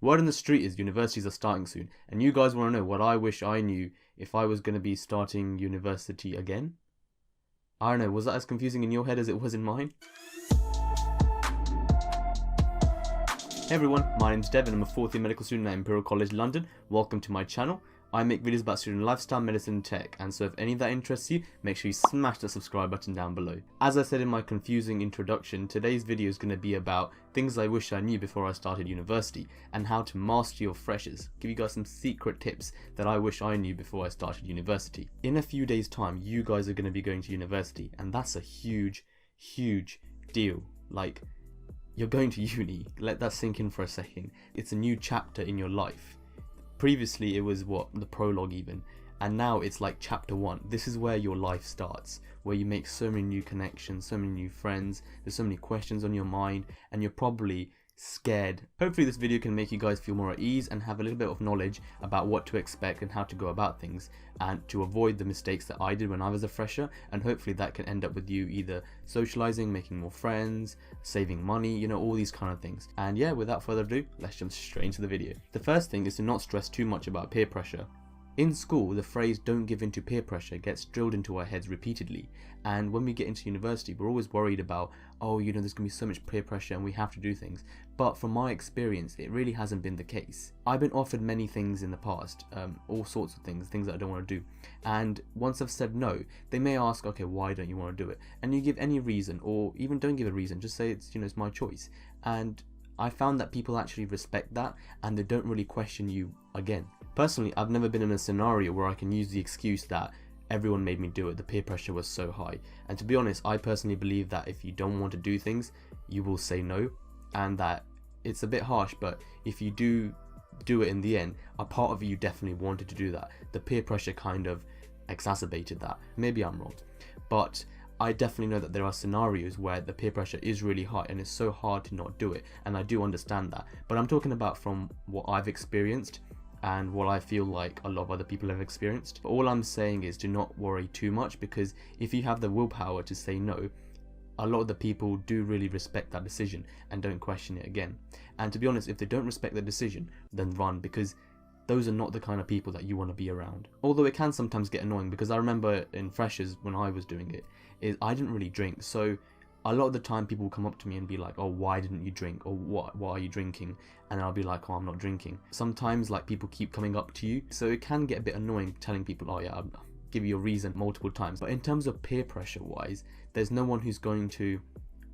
Word on the street is universities are starting soon, and you guys want to know what I wish I knew if I was going to be starting university again? I don't know, was that as confusing in your head as it was in mine? Hey everyone, my name's Dev and I'm a fourth year medical student at Imperial College London. Welcome to my channel. I make videos about student lifestyle, medicine and tech, and so if any of that interests you, make sure you smash the subscribe button down below. As I said in my confusing introduction, today's video is going to be about things I wish I knew before I started university, and how to master your freshers. Give you guys some secret tips that I wish I knew before I started university. In a few days time, you guys are going to be going to university, and that's a huge deal. Like, you're going to uni. Let that sink in for a second. It's a new chapter in your life. Previously it was the prologue even, and now it's like chapter 1. This is where your life starts, where you make so many new connections, so many new friends, there's so many questions on your mind, and you're probably scared. Hopefully this video can make you guys feel more at ease and have a little bit of knowledge about what to expect and how to go about things, and to avoid the mistakes that I did when I was a fresher, and hopefully that can end up with you either socializing, making more friends, saving money, you know, all these kind of things. And yeah, without further ado, let's jump straight into the video. The first thing is to not stress too much about peer pressure. In school, the phrase "don't give in to peer pressure" gets drilled into our heads repeatedly, and when we get into university we're always worried about, oh, you know, there's going to be so much peer pressure and we have to do things. But from my experience, it really hasn't been the case. I've been offered many things in the past, all sorts of things that I don't want to do, and once I've said no, they may ask, okay, why don't you want to do it? And you give any reason, or even don't give a reason, just say it's, you know, it's my choice. And I found that people actually respect that, and they don't really question you again. Personally, I've never been in a scenario where I can use the excuse that everyone made me do it, the peer pressure was so high. And to be honest, I personally believe that if you don't want to do things, you will say no, and that it's a bit harsh, but if you do it in the end, a part of you definitely wanted to do that. The peer pressure kind of exacerbated that. Maybe I'm wrong, but I definitely know that there are scenarios where the peer pressure is really high and it's so hard to not do it, and I do understand that. But I'm talking about from what I've experienced and what I feel like a lot of other people have experienced. But all I'm saying is, do not worry too much, because if you have the willpower to say no, a lot of the people do really respect that decision and don't question it again. And to be honest, if they don't respect the decision, then run, because those are not the kind of people that you want to be around. Although it can sometimes get annoying, because I remember in freshers when I was doing it, is I didn't really drink, so a lot of the time people will come up to me and be like, oh, why didn't you drink, or why are you drinking? And I'll be like, oh, I'm not drinking. Sometimes like people keep coming up to you, so it can get a bit annoying telling people, oh yeah, I'll give you a reason multiple times. But in terms of peer pressure wise, there's no one who's going to,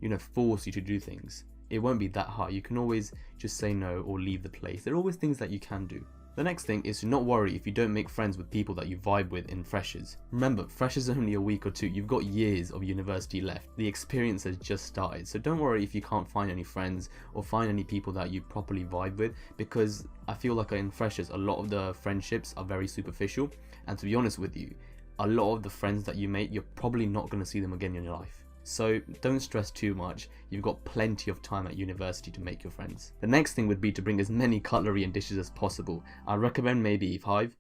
you know, force you to do things. It won't be that hard. You can always just say no or leave the place. There are always things that you can do. The next thing is to not worry if you don't make friends with people that you vibe with in freshers. Remember, freshers are only a week or two. You've got years of university left. The experience has just started. So don't worry if you can't find any friends or find any people that you properly vibe with, because I feel like in freshers, a lot of the friendships are very superficial. And to be honest with you, a lot of the friends that you make, you're probably not going to see them again in your life. So don't stress too much. You've got plenty of time at university to make your friends. The next thing would be to bring as many cutlery and dishes as possible. I recommend maybe 5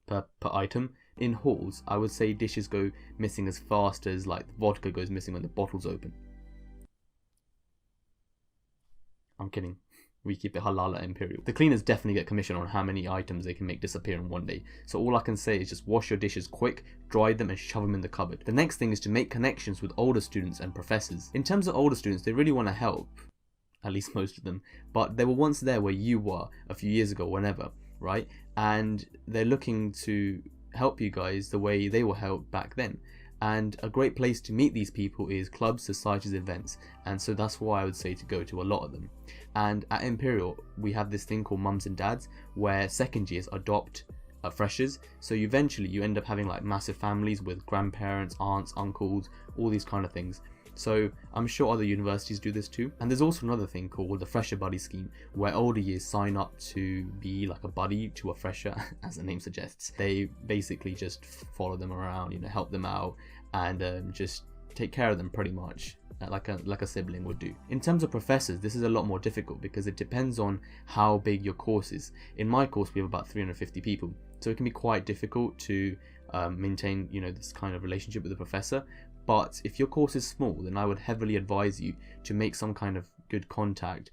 per item. In halls, I would say dishes go missing as fast as like vodka goes missing when the bottle's open. I'm kidding. We keep it halal at Imperial. The cleaners definitely get commission on how many items they can make disappear in one day. So all I can say is just wash your dishes quick, dry them and shove them in the cupboard. The next thing is to make connections with older students and professors. In terms of older students, they really want to help, at least most of them, but they were once there where you were a few years ago, whenever, right? And they're looking to help you guys the way they were helped back then. And a great place to meet these people is clubs, societies, events, and so that's why I would say to go to a lot of them. And at Imperial, we have this thing called mums and dads, where second years adopt freshers, so eventually you end up having like massive families with grandparents, aunts, uncles, all these kind of things. So I'm sure other universities do this too. And there's also another thing called the Fresher Buddy Scheme, where older years sign up to be like a buddy to a fresher, as the name suggests. They basically just follow them around, you know, help them out, and just take care of them pretty much, like a sibling would do. In terms of professors, this is a lot more difficult because it depends on how big your course is. In my course, we have about 350 people, so it can be quite difficult to maintain, you know, this kind of relationship with the professor. But if your course is small, then I would heavily advise you to make some kind of good contact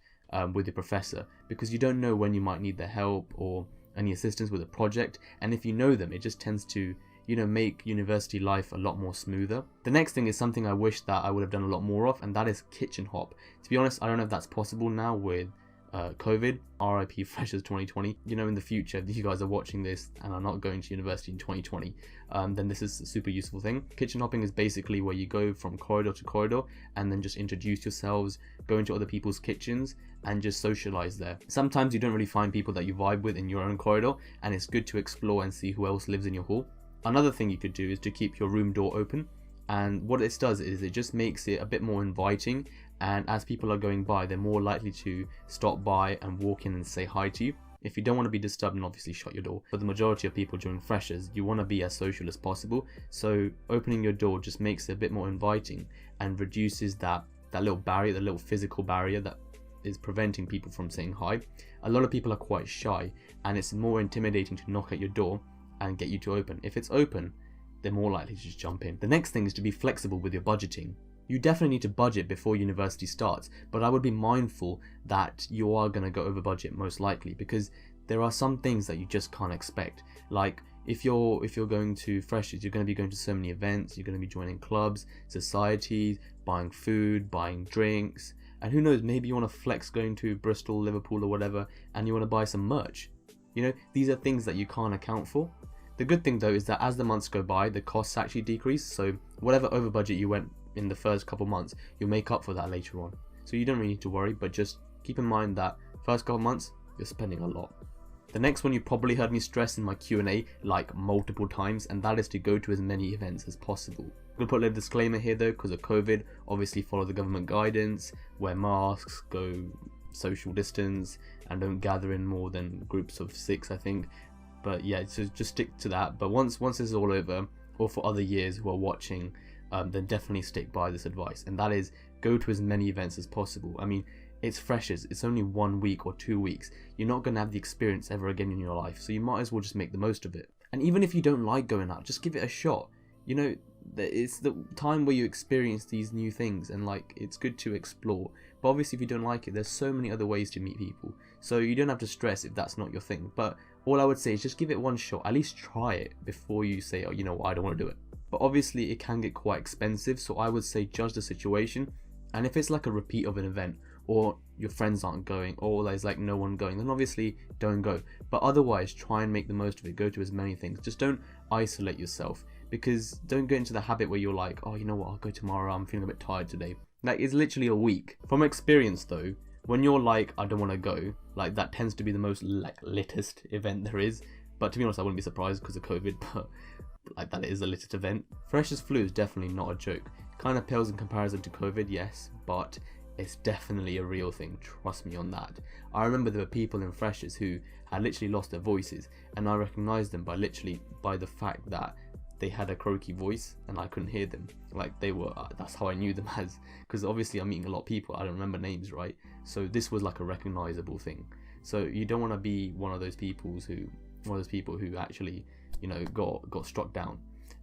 with your professor, because you don't know when you might need their help or any assistance with a project, and if you know them, it just tends to make university life a lot more smoother. The next thing is something I wish that I would have done a lot more of, and that is kitchen hop. To be honest, I don't know if that's possible now with COVID. RIP Freshers 2020. In the future, if you guys are watching this and are not going to university in 2020, then this is a super useful thing. Kitchen hopping is basically where you go from corridor to corridor and then just introduce yourselves, go into other people's kitchens and just socialize there. Sometimes you don't really find people that you vibe with in your own corridor, and it's good to explore and see who else lives in your hall. Another thing you could do is to keep your room door open, and what this does is it just makes it a bit more inviting, and as people are going by, they're more likely to stop by and walk in and say hi to you. If you don't want to be disturbed, then obviously shut your door. For the majority of people during freshers, you want to be as social as possible, so opening your door just makes it a bit more inviting and reduces that little barrier, the little physical barrier that is preventing people from saying hi. A lot of people are quite shy, and it's more intimidating to knock at your door and get you to open. If it's open, they're more likely to just jump in. The next thing is to be flexible with your budgeting. You definitely need to budget before university starts, but I would be mindful that you are going to go over budget most likely, because there are some things that you just can't expect. Like if you're going to freshers, you're going to be going to so many events, you're going to be joining clubs, societies, buying food, buying drinks, and who knows, maybe you want to flex going to Bristol, Liverpool or whatever, and you want to buy some merch. These are things that you can't account for. The good thing though is that as the months go by, the costs actually decrease, so whatever over budget you went in the first couple months, you'll make up for that later on. So you don't really need to worry, but just keep in mind that first couple months, you're spending a lot. The next one you probably heard me stress in my Q&A like multiple times, and that is to go to as many events as possible. I'm going to put a little disclaimer here though, because of COVID, obviously follow the government guidance, wear masks, go social distance, and don't gather in more than groups of 6, I think. But yeah, so just stick to that. But once this is all over, or for other years who are watching, then definitely stick by this advice, and that is go to as many events as possible. I mean, it's freshers, it's only 1 week or 2 weeks. You're not going to have the experience ever again in your life, so you might as well just make the most of it. And even if you don't like going out, just give it a shot. It's the time where you experience these new things, and it's good to explore. But obviously if you don't like it, there's so many other ways to meet people, so you don't have to stress if that's not your thing. But all I would say is just give it one shot, at least try it before you say, oh, you know what, I don't want to do it. But obviously it can get quite expensive, so I would say judge the situation, and if it's like a repeat of an event, or your friends aren't going, or there's no one going, then obviously don't go. But otherwise, try and make the most of it, go to as many things. Just don't isolate yourself, because don't get into the habit where you're like, oh, you know what, I'll go tomorrow, I'm feeling a bit tired today. It's literally a week. From experience though, when you're like, I don't want to go, that tends to be the most littest event there is. But to be honest, I wouldn't be surprised because of COVID, but that is the littest event. Freshers flu is definitely not a joke. Kind of pales in comparison to COVID, yes, but it's definitely a real thing, trust me on that. I remember there were people in freshers who had literally lost their voices, and I recognised them by the fact that they had a croaky voice and I couldn't hear them. That's how I knew them as, because obviously I'm meeting a lot of people, I don't remember names, right? So this was like a recognisable thing. So you don't want to be one of those people who actually, got struck down.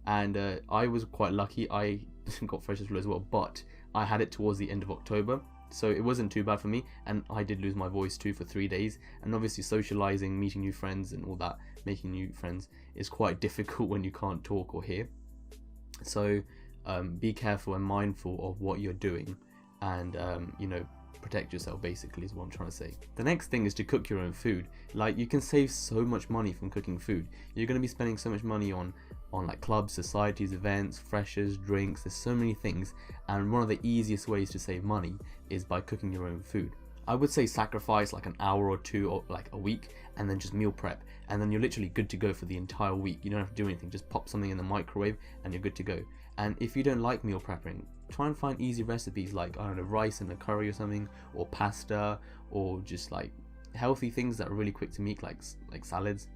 And I was quite lucky, I got freshers flu as well, but I had it towards the end of October, so it wasn't too bad for me, and I did lose my voice too for 3 days. And obviously socializing, meeting new friends and all that, making new friends is quite difficult when you can't talk or hear. So be careful and mindful of what you're doing, and protect yourself basically is what I'm trying to say. The next thing is to cook your own food. You can save so much money from cooking food. You're going to be spending so much money on clubs, societies, events, freshers, drinks. There's so many things, and one of the easiest ways to save money is by cooking your own food. I would say sacrifice an hour or two or a week, and then just meal prep, and then you're literally good to go for the entire week. You don't have to do anything, just pop something in the microwave and you're good to go. And if you don't like meal prepping, try and find easy recipes like, I don't know, rice and a curry or something, or pasta, or just healthy things that are really quick to make, like salads.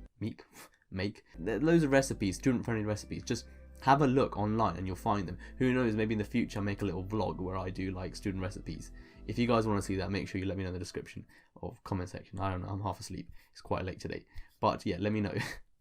Make loads of recipes, student-friendly recipes. Just have a look online and you'll find them. Who knows, maybe in the future I'll make a little vlog where I do student recipes. If you guys want to see that, make sure you let me know in the description or comment section. I don't know, I'm half asleep, it's quite late today, but yeah, let me know.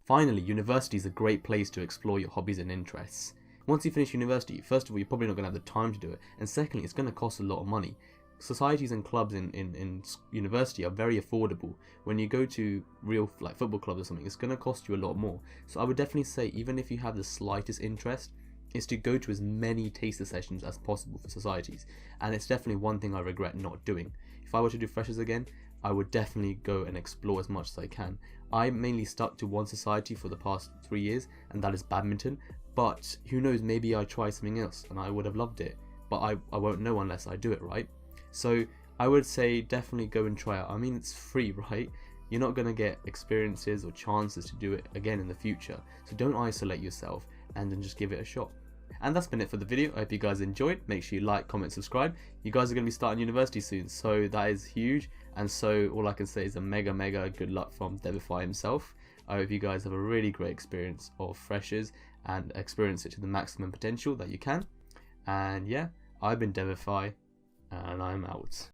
Finally, university is a great place to explore your hobbies and interests. Once you finish university, first of all, you're probably not going to have the time to do it, and secondly, it's going to cost a lot of money. societies and clubs in university are very affordable. When you go to real like football clubs or something, it's going to cost you a lot more. So I would definitely say, even if you have the slightest interest, is to go to as many taster sessions as possible for societies. And it's definitely one thing I regret not doing. If I were to do freshers again, I would definitely go and explore as much as I can. I mainly stuck to one society for the past 3 years, and that is badminton. But who knows, maybe I try something else and I would have loved it. But I won't know unless I do it, right? So I would say definitely go and try it. I mean, it's free, right? You're not going to get experiences or chances to do it again in the future. So don't isolate yourself, and then just give it a shot. And that's been it for the video. I hope you guys enjoyed. Make sure you like, comment, subscribe. You guys are going to be starting university soon, so that is huge. And so all I can say is a mega good luck from Devify himself. I hope you guys have a really great experience of freshers and experience it to the maximum potential that you can. And yeah, I've been Devify, and I'm out.